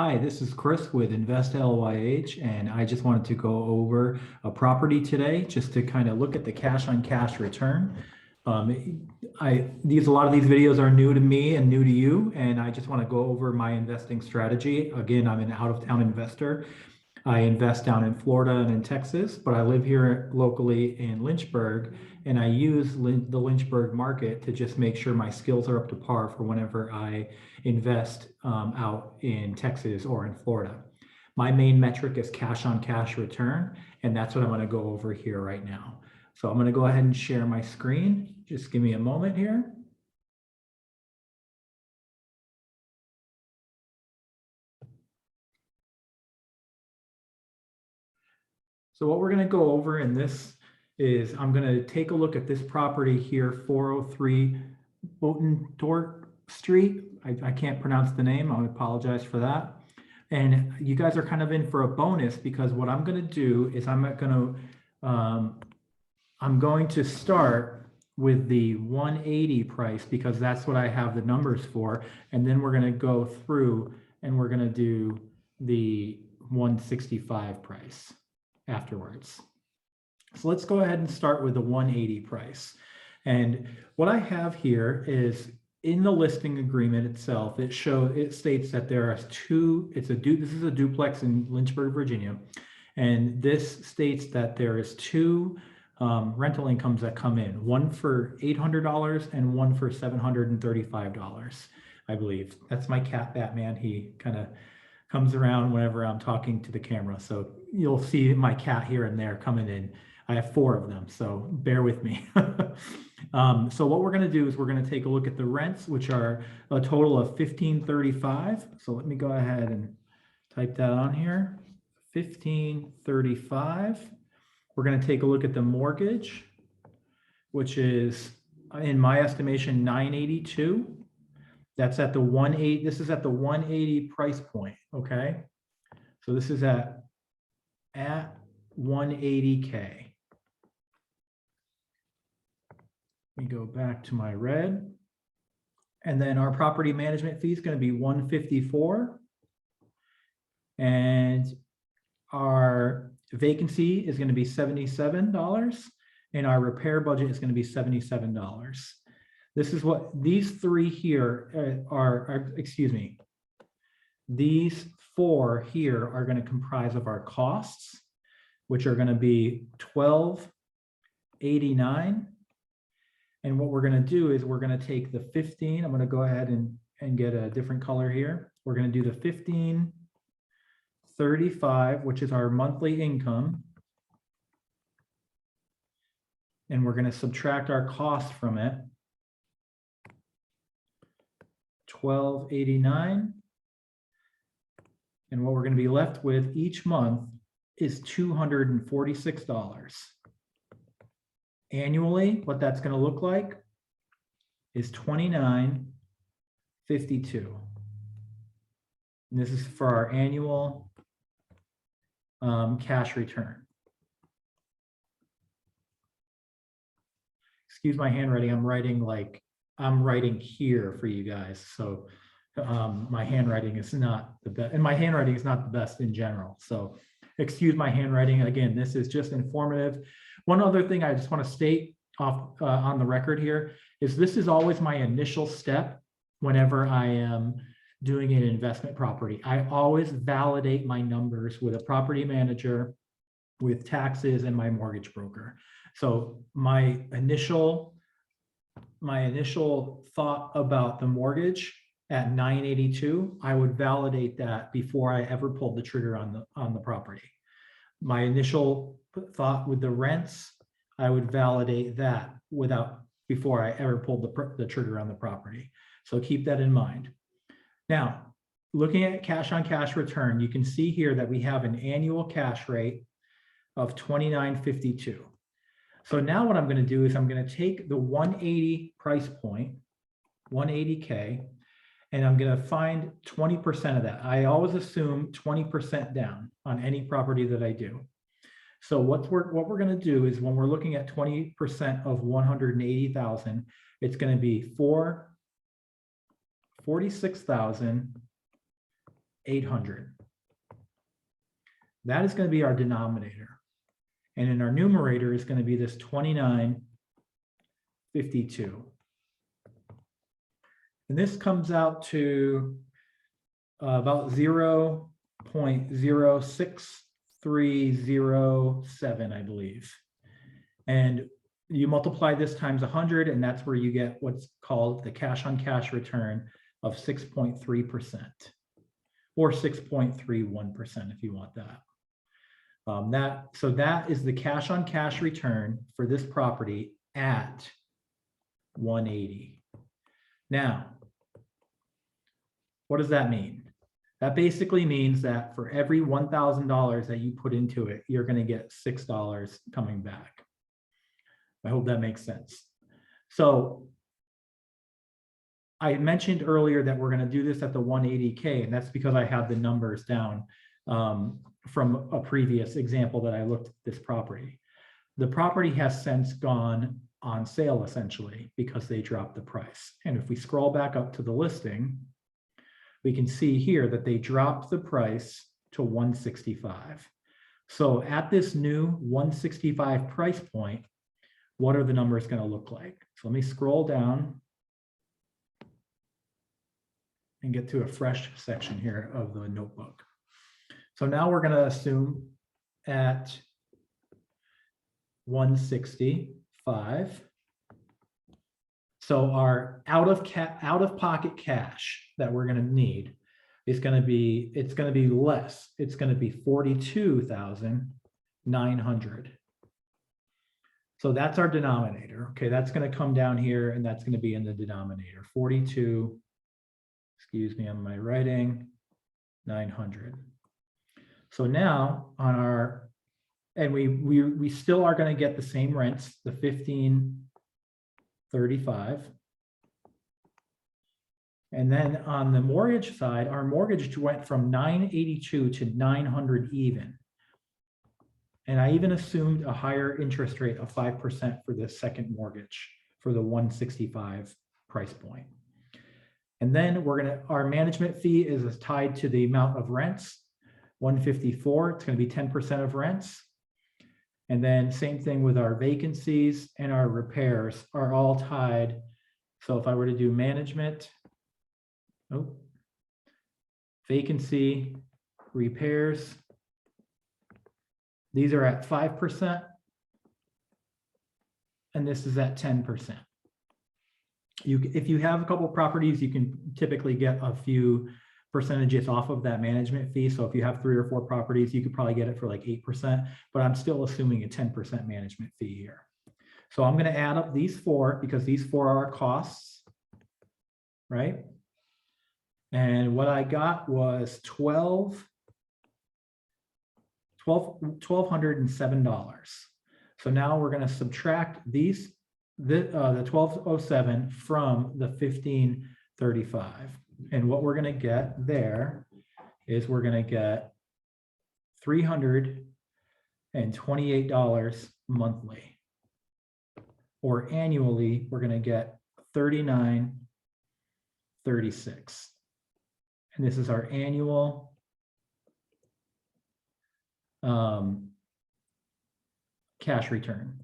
Hi, this is Chris with Invest LYH, and I just wanted to go over a property today just to kind of look at the cash on cash return. A lot of these videos are new to me and new to you, and I just want to go over my investing strategy. Again, I'm an out-of-town investor. I invest down in Florida and in Texas, but I live here locally in Lynchburg, and I use the Lynchburg market to just make sure my skills are up to par for whenever I invest out in Texas or in Florida. My main metric is cash on cash return, and that's what I'm going to go over here right now. So I'm going to go ahead and share my screen. Just give me a moment here. So what we're going to go over in this is I'm going to take a look at this property here, 403 Botetourt Street. I can't pronounce the name. I apologize for that. And you guys are kind of in for a bonus because what I'm going to do is I'm going to start with the 180 price because that's what I have the numbers for. And then we're going to go through and we're going to do the 165 price afterwards. So let's go ahead and start with the 180 price. And what I have here is in the listing agreement itself, it states that there are this is a duplex in Lynchburg, Virginia. And this states that there is two rental incomes that come in, one for $800 and one for $735, I believe. That's my cat, Batman. He kind of comes around whenever I'm talking to the camera. So you'll see my cat here and there coming in. I have 4 of them, so bear with me. So what we're going to do is we're going to take a look at the rents, which are a total of $1,535. So let me go ahead and type that on here. $1,535. We're going to take a look at the mortgage, which is, in my estimation, $982. That's at the 180. This is at the 180 price point. Okay. So this is at 180K. Let me go back to my red. And then our property management fee is going to be $154. And our vacancy is going to be $77. And our repair budget is going to be $77. This is what these 3 here these 4 here are going to comprise of our costs, which are going to be $1,289. And what we're going to do is we're going to take the 15. I'm going to go ahead and get a different color here. We're going to do the 1535, which is our monthly income. And we're going to subtract our cost from it. $1,289. And what we're going to be left with each month is $246. Annually, what that's going to look like is $29.52. And this is for our annual cash return. Excuse my handwriting. I'm writing here for you guys. So my handwriting is not the best, and my handwriting is not the best in general. So excuse my handwriting. Again, this is just informative. One other thing I just want to state off on the record here is this is always my initial step whenever I am doing an investment property. I always validate my numbers with a property manager, with taxes, and my mortgage broker. So my initial thought about the mortgage at 982, I would validate that before I ever pulled the trigger on the property. My initial thought with the rents, I would validate that before I ever pulled the trigger on the property. So keep that in mind. Now, looking at cash on cash return, you can see here that we have an annual cash rate of $29.52. So now what I'm going to do is I'm going to take the 180 price point, 180K, and I'm going to find 20% of that. I always assume 20% down on any property that I do. So what we're going to do is when we're looking at 20% of 180,000, it's going to be $46,800 800. That is going to be our denominator. And in our numerator is going to be this 2952. And this comes out to about 0.06307, I believe. And you multiply this times 100, and that's where you get what's called the cash on cash return of 6.3%, or 6.31% if you want that. So that is the cash on cash return for this property at 180. Now, what does that mean? That basically means that for every $1,000 that you put into it, you're going to get $6 coming back. I hope that makes sense. So I mentioned earlier that we're going to do this at the 180K, and that's because I have the numbers down from a previous example that I looked at this property. The property has since gone on sale essentially because they dropped the price. And if we scroll back up to the listing, we can see here that they dropped the price to 165. So at this new 165 price point, what are the numbers going to look like? So let me scroll down and get to a fresh section here of the notebook. So now we're going to assume at 165. So our out of pocket cash that we're going to need is going to be, it's going to be less. It's going to be 42,900. So that's our denominator. Okay, that's going to come down here, and that's going to be in the denominator. 42, excuse me on my writing, 900. So now on our, and we still are going to get the same rents, the 1535. And then on the mortgage side, our mortgage went from 982 to 900 even. And I even assumed a higher interest rate of 5% for the second mortgage for the 165 price point. And then our management fee is tied to the amount of rents, 154, it's going to be 10% of rents. And then same thing with our vacancies and our repairs are all tied. So if I were to do management, vacancy, repairs, these are at 5%, and this is at 10%. If you have a couple of properties, you can typically get a few percentages off of that management fee. So if you have 3 or 4 properties, you could probably get it for like 8%, but I'm still assuming a 10% management fee here. So I'm going to add up these 4 because these 4 are our costs, right? And what I got was $1,207. So now we're going to subtract the 1207 from the 1535. And what we're going to get there is we're going to get $328 monthly. Or annually, we're going to get $39.36. And this is our annual cash return.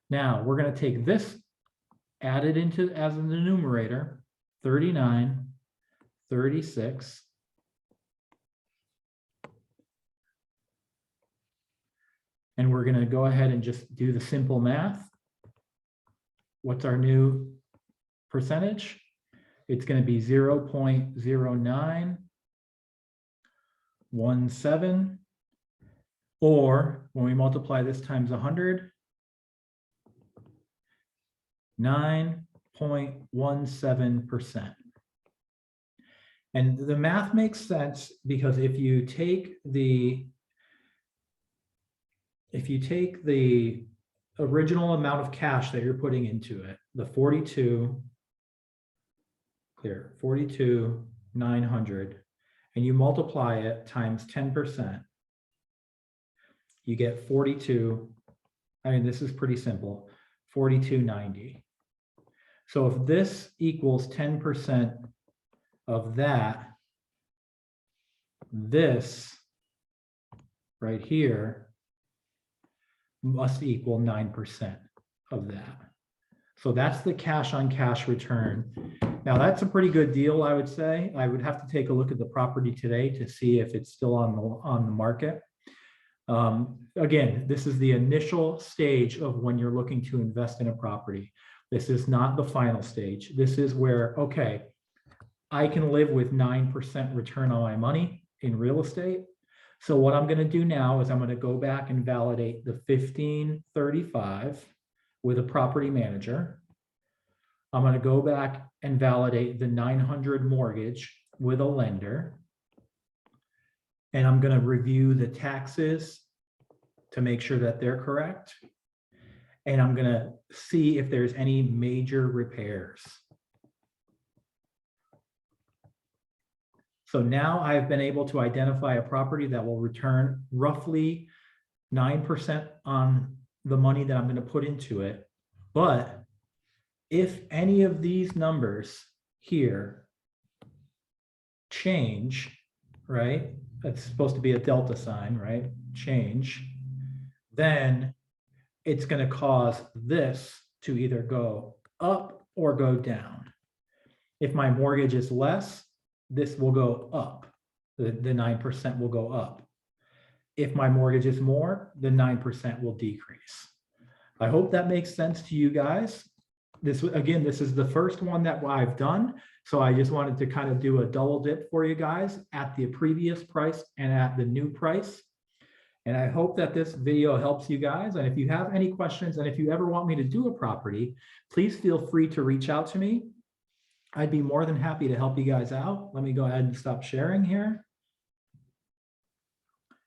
Now we're going to take this, add it into as in the numerator, 39.36. And we're going to go ahead and just do the simple math. What's our new percentage? It's going to be 0.0917, or when we multiply this times 100, 9.17%. And the math makes sense because if you take the original amount of cash that you're putting into it, the 42,900, and you multiply it times 10%, you get 42. I mean, this is pretty simple, 4290. So if this equals 10% of that, this right here must equal 9% of that. So that's the cash on cash return. Now that's a pretty good deal, I would say. I would have to take a look at the property today to see if it's still on the market. Again, this is the initial stage of when you're looking to invest in a property. This is not the final stage. This is where, okay, I can live with 9% return on my money in real estate. So what I'm going to do now is I'm going to go back and validate the 1535 with a property manager. I'm going to go back and validate the 900 mortgage with a lender. And I'm going to review the taxes to make sure that they're correct. And I'm going to see if there's any major repairs. So now I've been able to identify a property that will return roughly 9% on the money that I'm going to put into it. But if any of these numbers here change, right? That's supposed to be a delta sign, right? Change, then it's going to cause this to either go up or go down. If my mortgage is less, this will go up. The 9% will go up. If my mortgage is more, the 9% will decrease. I hope that makes sense to you guys. This is the first one that I've done. So I just wanted to kind of do a double dip for you guys at the previous price and at the new price. And I hope that this video helps you guys. And if you have any questions, and if you ever want me to do a property, please feel free to reach out to me. I'd be more than happy to help you guys out. Let me go ahead and stop sharing here.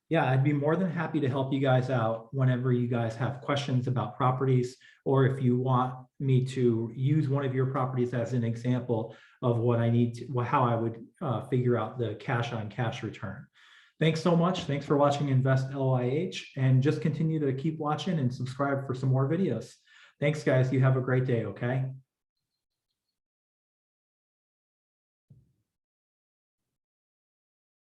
Yeah, I'd be more than happy to help you guys out whenever you guys have questions about properties, or if you want me to use one of your properties as an example of what I need to, how I would figure out the cash on cash return. Thanks so much. Thanks for watching Invest LYH, and just continue to keep watching and subscribe for some more videos. Thanks, guys. You have a great day, okay?